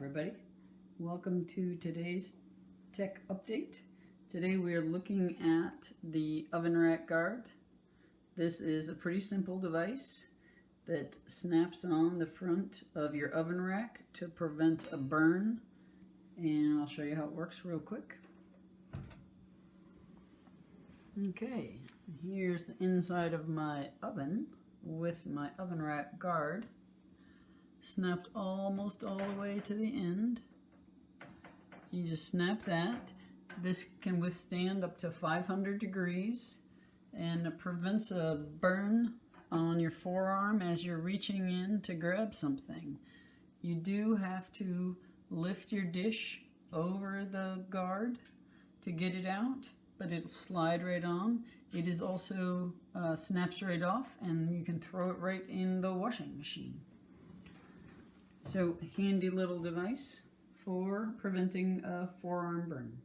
everybody. Welcome to today's tech update. Today we are looking at the oven rack guard. This is a pretty simple device that snaps on the front of your oven rack to prevent a burn, and I'll show you how it works real quick. Okay, here's the inside of my oven with my oven rack guard. Snapped almost all the way to the end. You just snap that. This can withstand up to 500 degrees and it prevents a burn on your forearm as you're reaching in to grab something. You do have to lift your dish over the guard to get it out, but it'll slide right on. It is also snaps right off, and you can throw it right in the washing machine. So, handy little device for preventing a forearm burn.